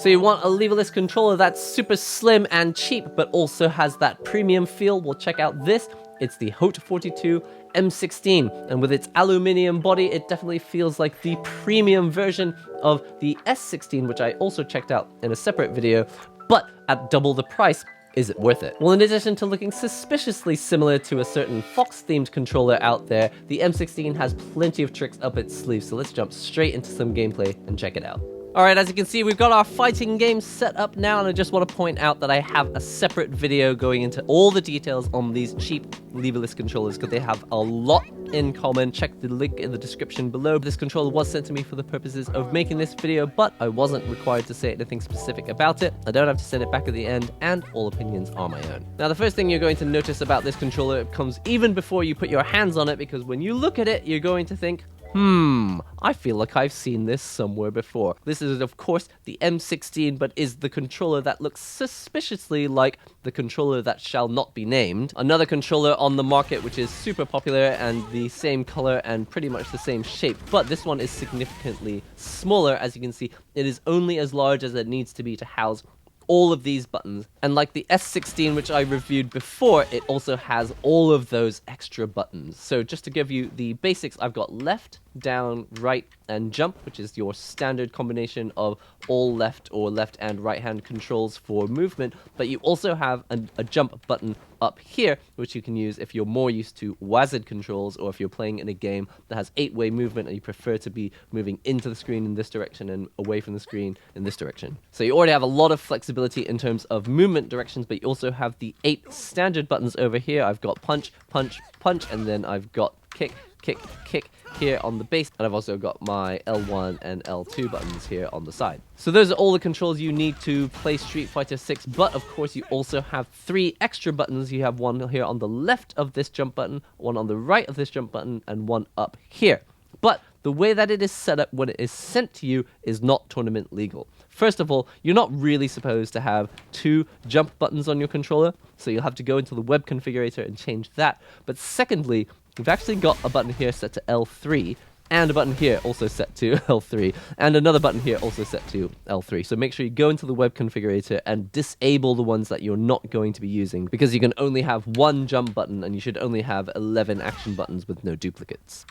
So you want a leverless controller that's super slim and cheap, but also has that premium feel? Well, check out this. It's the Haute42 M16, and with its aluminium body, it definitely feels like the premium version of the S16, which I also checked out in a separate video, but at double the price. Is it worth it? Well, in addition to looking suspiciously similar to a certain Fox-themed controller out there, the M16 has plenty of tricks up its sleeve, so let's jump straight into some gameplay and check it out. Alright, as you can see, we've got our fighting game set up now, and I just want to point out that I have a separate video going into all the details on these cheap leverless controllers, because they have a lot in common. Check the link in the description below. This controller was sent to me for the purposes of making this video, but I wasn't required to say anything specific about it. I don't have to send it back at the end, and all opinions are my own. Now, the first thing you're going to notice about this controller comes even before you put your hands on it, because when you look at it, you're going to think, I feel like I've seen this somewhere before. This is, of course, the M16, but is the controller that looks suspiciously like the controller that shall not be named. Another controller on the market which is super popular and the same color and pretty much the same shape, but this one is significantly smaller. As you can see, it is only as large as it needs to be to house all of these buttons, and like the S16 which I reviewed before, it also has all of those extra buttons. So just to give you the basics, I've got left, down, right, and jump, which is your standard combination of all left or left and right hand controls for movement, but you also have a jump button up here, which you can use if you're more used to WASD controls, or if you're playing in a game that has 8-way movement and you prefer to be moving into the screen in this direction and away from the screen in this direction. So you already have a lot of flexibility in terms of movement directions, but you also have the 8 standard buttons over here. I've got punch, punch, punch, and then I've got kick, kick, kick here on the base, and I've also got my L1 and L2 buttons here on the side. So those are all the controls you need to play Street Fighter 6, but of course you also have 3 extra buttons. You have one here on the left of this jump button, one on the right of this jump button, and one up here. But the way that it is set up when it is sent to you is not tournament legal. First of all, you're not really supposed to have 2 jump buttons on your controller, so you'll have to go into the web configurator and change that. But secondly, we've actually got a button here set to L3, and a button here also set to L3, and another button here also set to L3. So make sure you go into the web configurator and disable the ones that you're not going to be using, because you can only have 1 jump button, and you should only have 11 action buttons with no duplicates,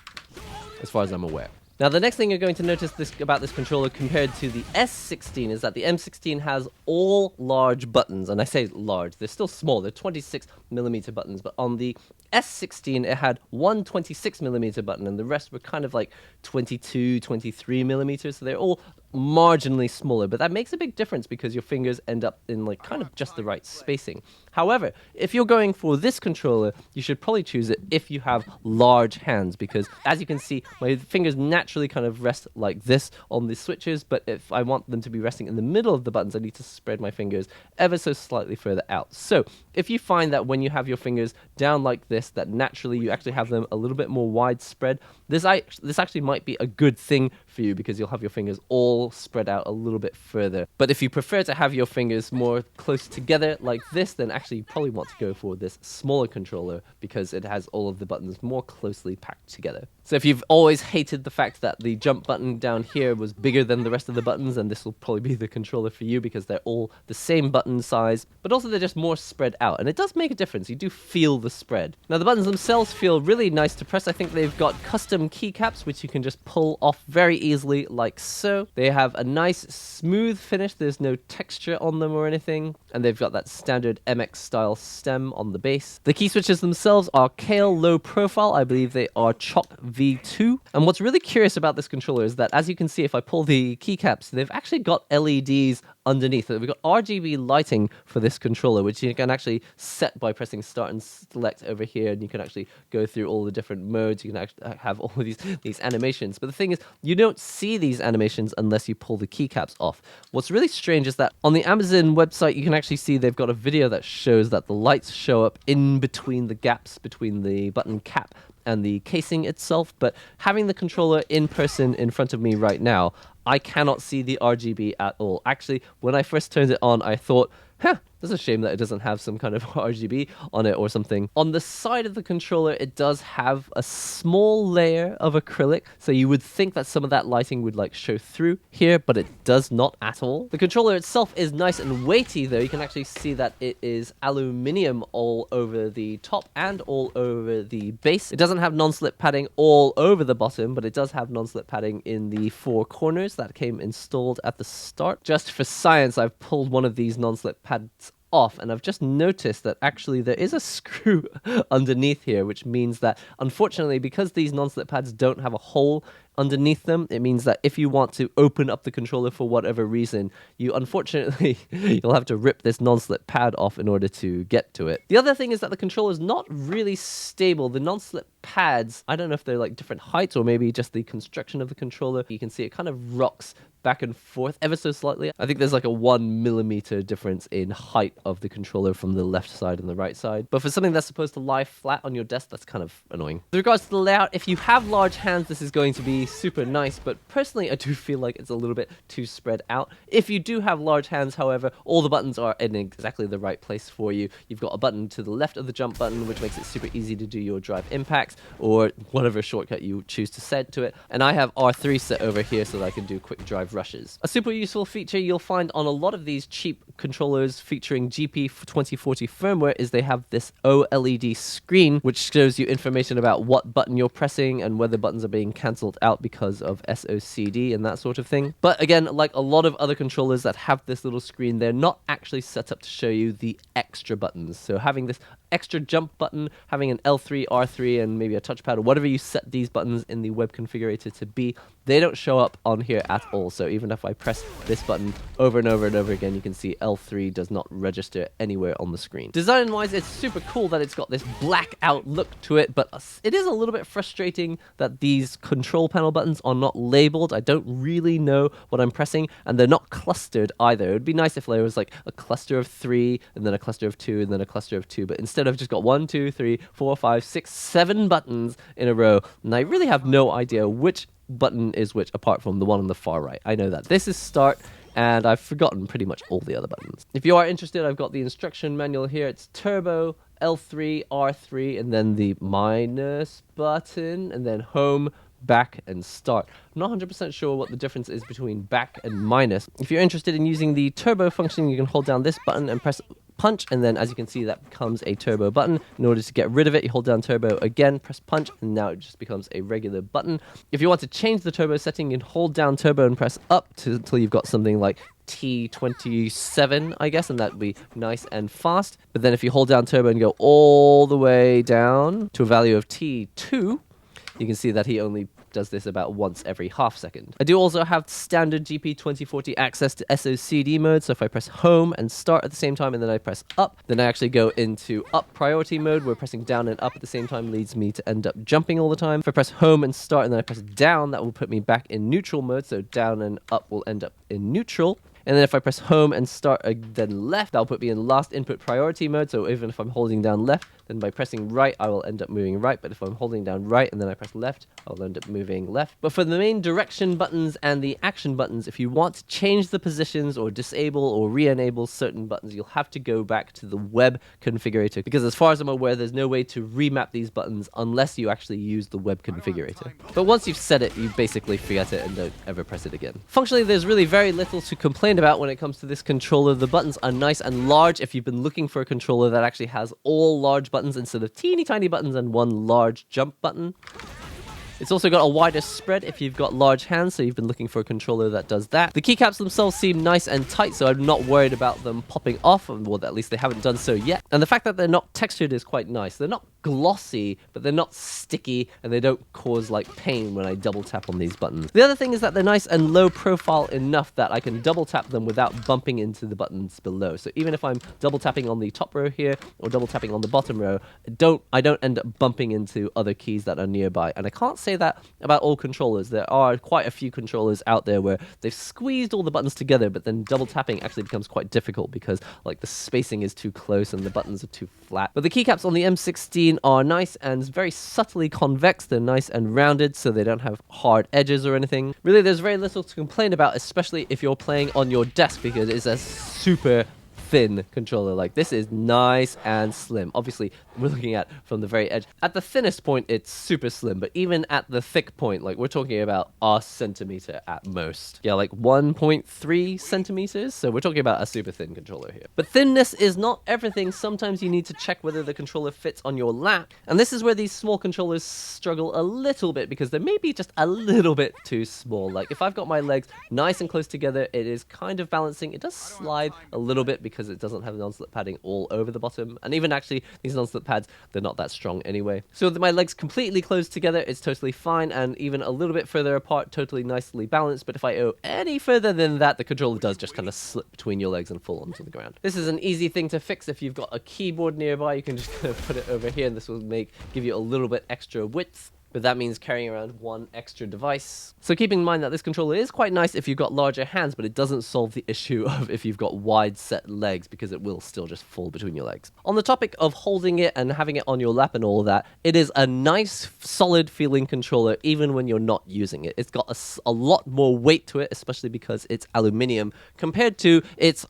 as far as I'm aware. Now, the next thing you're going to notice about this controller compared to the S16 is that the M16 has all large buttons, and I say large, they're still small, they're 26mm buttons, but on the S16 it had one 26mm button, and the rest were kind of like 22, 23mm, so they're all marginally smaller, but that makes a big difference because your fingers end up in like kind of just the right spacing. However, if you're going for this controller, you should probably choose it if you have large hands, because as you can see, my fingers naturally kind of rest like this on the switches, but if I want them to be resting in the middle of the buttons, I need to spread my fingers ever so slightly further out. So if you find that when you have your fingers down like this, that naturally you actually have them a little bit more widespread, this actually might be a good thing for you, because you'll have your fingers all spread out a little bit further. But if you prefer to have your fingers more close together like this, then actually you probably want to go for this smaller controller, because it has all of the buttons more closely packed together. So if you've always hated the fact that the jump button down here was bigger than the rest of the buttons, then this will probably be the controller for you, because they're all the same button size, but also they're just more spread out, and it does make a difference. You do feel the spread. Now, the buttons themselves feel really nice to press. I think they've got custom keycaps which you can just pull off very easily like so. They have a nice smooth finish, there's no texture on them or anything, and they've got that standard MX style stem on the base. The key switches themselves are Kale low profile. I believe they are Chalk V2. And what's really curious about this controller is that, as you can see, if I pull the keycaps, they've actually got LEDs underneath. So we've got RGB lighting for this controller, which you can actually set by pressing start and select over here, and you can actually go through all the different modes. You can actually have all of these animations. But the thing is, you don't see these animations unless you pull the keycaps off. What's really strange is that on the Amazon website, you can actually see they've got a video that shows that the lights show up in between the gaps between the button cap and the casing itself, but having the controller in person in front of me right now, I cannot see the RGB at all. Actually, when I first turned it on, I thought, Huh, that's a shame that it doesn't have some kind of RGB on it or something. On the side of the controller, it does have a small layer of acrylic, so you would think that some of that lighting would like show through here, but it does not at all. The controller itself is nice and weighty though. You can actually see that it is aluminium all over the top and all over the base. It doesn't have non-slip padding all over the bottom, but it does have non-slip padding in the four corners that came installed at the start. Just for science, I've pulled one of these non-slip pads off, and I've just noticed that actually there is a screw underneath here, which means that unfortunately, because these non-slip pads don't have a hole underneath them, it means that if you want to open up the controller for whatever reason, you unfortunately you'll have to rip this non-slip pad off in order to get to it. The other thing is that the controller is not really stable. The non-slip pads, I don't know if they're like different heights or maybe just the construction of the controller. You can see it kind of rocks back and forth ever so slightly. I think there's like a 1 millimeter difference in height of the controller from the left side and the right side. But for something that's supposed to lie flat on your desk, that's kind of annoying. With regards to the layout, if you have large hands, this is going to be super nice, but personally I do feel like it's a little bit too spread out. If you do have large hands, however, all the buttons are in exactly the right place for you. You've got a button to the left of the jump button, which makes it super easy to do your drive impacts or whatever shortcut you choose to set to it. And I have R3 set over here so that I can do quick drive rushes. A super useful feature you'll find on a lot of these cheap controllers featuring GP 2040 firmware is they have this OLED screen, which shows you information about what button you're pressing and whether buttons are being cancelled out because of SOCD and that sort of thing. But again, like a lot of other controllers that have this little screen, they're not actually set up to show you the extra buttons. So having this extra jump button, having an L3, R3, and maybe a touchpad or whatever you set these buttons in the web configurator to be, they don't show up on here at all. So even if I press this button over and over and over again, you can see L3 does not register anywhere on the screen. Design-wise, it's super cool that it's got this black out look to it, but it is a little bit frustrating that these control panel buttons are not labeled. I don't really know what I'm pressing, and they're not clustered either. It would be nice if there was like a cluster of 3, and then a cluster of 2, and then a cluster of 2, but instead I've just got 1, 2, 3, 4, 5, 6, 7 buttons in a row, and I really have no idea which button is which apart from the one on the far right. I know that this is start, and I've forgotten pretty much all the other buttons. If you are interested, I've got the instruction manual here. It's turbo, L3, R3, and then the minus button, and then home, back, and start. I'm not 100% sure what the difference is between back and minus. If you're interested in using the turbo function, you can hold down this button and press punch, and then as you can see, that becomes a turbo button. In order to get rid of it, you hold down turbo again, press punch, and now it just becomes a regular button. If you want to change the turbo setting, you can hold down turbo and press up until you've got something like T27, I guess, and that would be nice and fast. But then if you hold down turbo and go all the way down to a value of T2, you can see that he only does this about once every half second. I do also have standard GP 2040 access to SOCD mode, so if I press home and start at the same time and then I press up, then I actually go into up priority mode, where pressing down and up at the same time leads me to end up jumping all the time. If I press home and start and then I press down, that will put me back in neutral mode, so down and up will end up in neutral. And then if I press home and start then left, that'll put me in last input priority mode. So even if I'm holding down left, then by pressing right, I will end up moving right. But if I'm holding down right and then I press left, I'll end up moving left. But for the main direction buttons and the action buttons, if you want to change the positions or disable or re-enable certain buttons, you'll have to go back to the web configurator. Because as far as I'm aware, there's no way to remap these buttons unless you actually use the web configurator. But once you've set it, you basically forget it and don't ever press it again. Functionally, there's really very little to complain about when it comes to this controller. The buttons are nice and large if you've been looking for a controller that actually has all large buttons instead of teeny tiny buttons and one large jump button. It's also got a wider spread if you've got large hands, so you've been looking for a controller that does that. The keycaps themselves seem nice and tight, so I'm not worried about them popping off, well, at least they haven't done so yet. And the fact that they're not textured is quite nice. They're not glossy, but they're not sticky, and they don't cause like pain when I double tap on these buttons. The other thing is that they're nice and low profile enough that I can double tap them without bumping into the buttons below. So even if I'm double tapping on the top row here or double tapping on the bottom row, I don't end up bumping into other keys that are nearby. And I can't say that about all controllers. There are quite a few controllers out there where they've squeezed all the buttons together, but then double tapping actually becomes quite difficult because like the spacing is too close and the buttons are too flat. But the keycaps on the M16 are nice and very subtly convex. They're nice and rounded, so they don't have hard edges or anything. Really, there's very little to complain about, especially if you're playing on your desk, because it's a super thin controller. Like, this is nice and slim. Obviously, we're looking at from the very edge. At the thinnest point, it's super slim, but even at the thick point, like, we're talking about a centimeter at most. Yeah, like 1.3 centimeters. So we're talking about a super thin controller here. But thinness is not everything. Sometimes you need to check whether the controller fits on your lap. And this is where these small controllers struggle a little bit, because they may be just a little bit too small. Like, if I've got my legs nice and close together, it is kind of balancing. It does slide a little bit because it doesn't have non-slip padding all over the bottom. And even actually, these non-slip pads, they're not that strong anyway. So with my legs completely closed together, it's totally fine. And even a little bit further apart, totally nicely balanced. But if I go any further than that, the controller does just kind of slip between your legs and fall onto the ground. This is an easy thing to fix. If you've got a keyboard nearby, you can just kind of put it over here, and this will give you a little bit extra width. But that means carrying around one extra device. So keeping in mind that this controller is quite nice if you've got larger hands, but it doesn't solve the issue of if you've got wide set legs, because it will still just fall between your legs. On the topic of holding it and having it on your lap and all of that, it is a nice, solid feeling controller even when you're not using it. It's got a lot more weight to it, especially because it's aluminium, compared to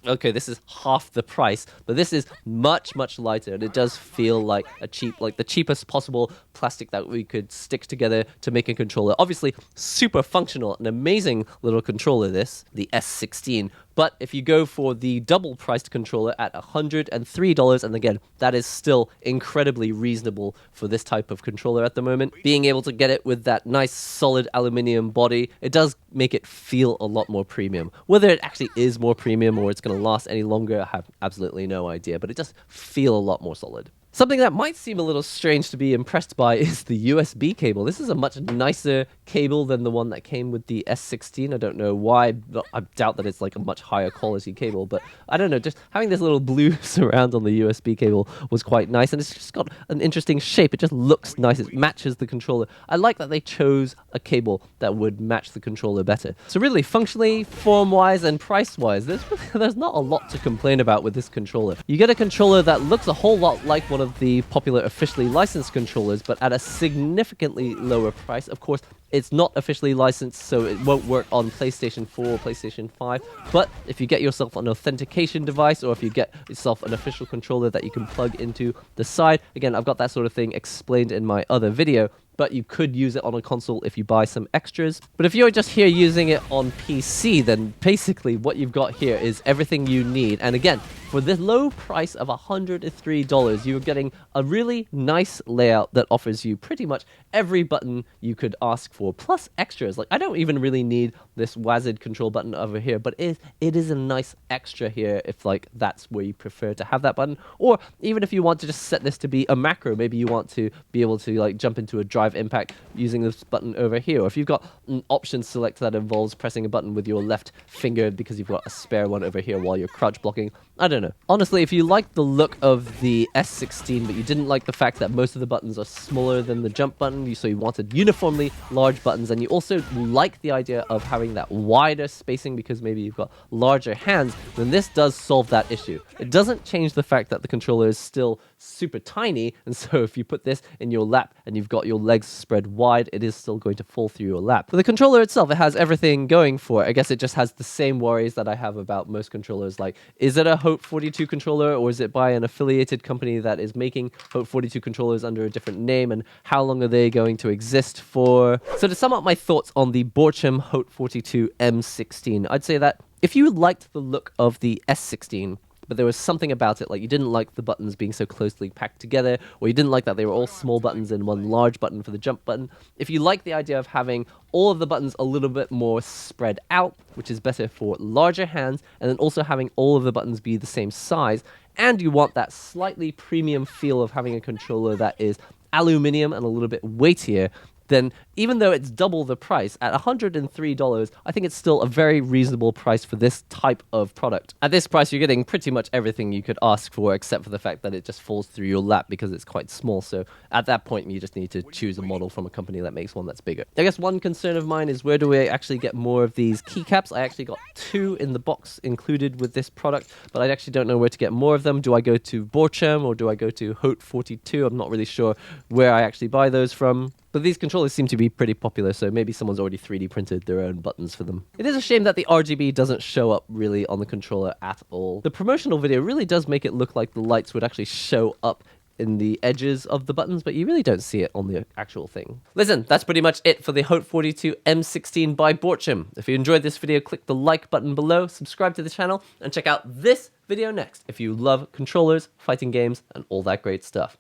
okay, this is half the price, but this is much, much lighter, and it does feel like the cheapest possible plastic that we could stick together to make a controller. Obviously, super functional, an amazing little controller, the S16. But if you go for the double-priced controller at $103, and again, that is still incredibly reasonable for this type of controller at the moment, being able to get it with that nice, solid aluminium body, it does make it feel a lot more premium. Whether it actually is more premium or it's going to last any longer, I have absolutely no idea, but it does feel a lot more solid. Something that might seem a little strange to be impressed by is the USB cable. This is a much nicer cable than the one that came with the S16. I don't know why. I doubt that it's like a much higher quality cable, but I don't know. Just having this little blue surround on the USB cable was quite nice, and it's just got an interesting shape. It just looks nice. It matches the controller. I like that they chose a cable that would match the controller better. So really, functionally, form-wise, and price-wise, there's not a lot to complain about with this controller. You get a controller that looks a whole lot like one of the popular officially licensed controllers, but at a significantly lower price. Of course, it's not officially licensed, so it won't work on PlayStation 4 or PlayStation 5. But if you get yourself an authentication device, or if you get yourself an official controller that you can plug into the side, again, I've got that sort of thing explained in my other video, but you could use it on a console if you buy some extras. But if you're just here using it on PC, then basically what you've got here is everything you need. And again, for the low price of $103, you're getting a really nice layout that offers you pretty much every button you could ask for, plus extras. Like, I don't even really need this WASD control button over here, but it is a nice extra here if like that's where you prefer to have that button. Or even if you want to just set this to be a macro, maybe you want to be able to like jump into a drive impact using this button over here. Or if you've got an option select that involves pressing a button with your left finger because you've got a spare one over here while you're crouch blocking, I don't know. Honestly, if you like the look of the S16, but you didn't like the fact that most of the buttons are smaller than the jump button, so you wanted uniformly large buttons, and you also like the idea of having that wider spacing because maybe you've got larger hands, then this does solve that issue. It doesn't change the fact that the controller is still super tiny, and so if you put this in your lap and you've got your legs spread wide, it is still going to fall through your lap. But the controller itself, it has everything going for it. I guess it just has the same worries that I have about most controllers, like, is it a Haute42 controller, or is it by an affiliated company that is making Haute42 controllers under a different name, and how long are they going to exist for? So to sum up my thoughts on the Borcham Haute42 M16, I'd say that if you liked the look of the S16, but there was something about it, like you didn't like the buttons being so closely packed together, or you didn't like that they were all small buttons and one large button for the jump button. If you like the idea of having all of the buttons a little bit more spread out, which is better for larger hands, and then also having all of the buttons be the same size, and you want that slightly premium feel of having a controller that is aluminium and a little bit weightier, then even though it's double the price, at $103, I think it's still a very reasonable price for this type of product. At this price, you're getting pretty much everything you could ask for, except for the fact that it just falls through your lap because it's quite small. So at that point, you just need to choose a model from a company that makes one that's bigger. I guess one concern of mine is, where do I actually get more of these keycaps? I actually got 2 in the box included with this product, but I actually don't know where to get more of them. Do I go to Borcham or do I go to Haute42? I'm not really sure where I actually buy those from. But these controllers seem to be pretty popular, so maybe someone's already 3D printed their own buttons for them. It is a shame that the RGB doesn't show up really on the controller at all. The promotional video really does make it look like the lights would actually show up in the edges of the buttons, but you really don't see it on the actual thing. Listen, that's pretty much it for the Haute42 M16 by Borcham. If you enjoyed this video, click the like button below, subscribe to the channel, and check out this video next if you love controllers, fighting games, and all that great stuff.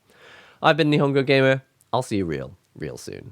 I've been NihongoGamer. I'll see you real soon.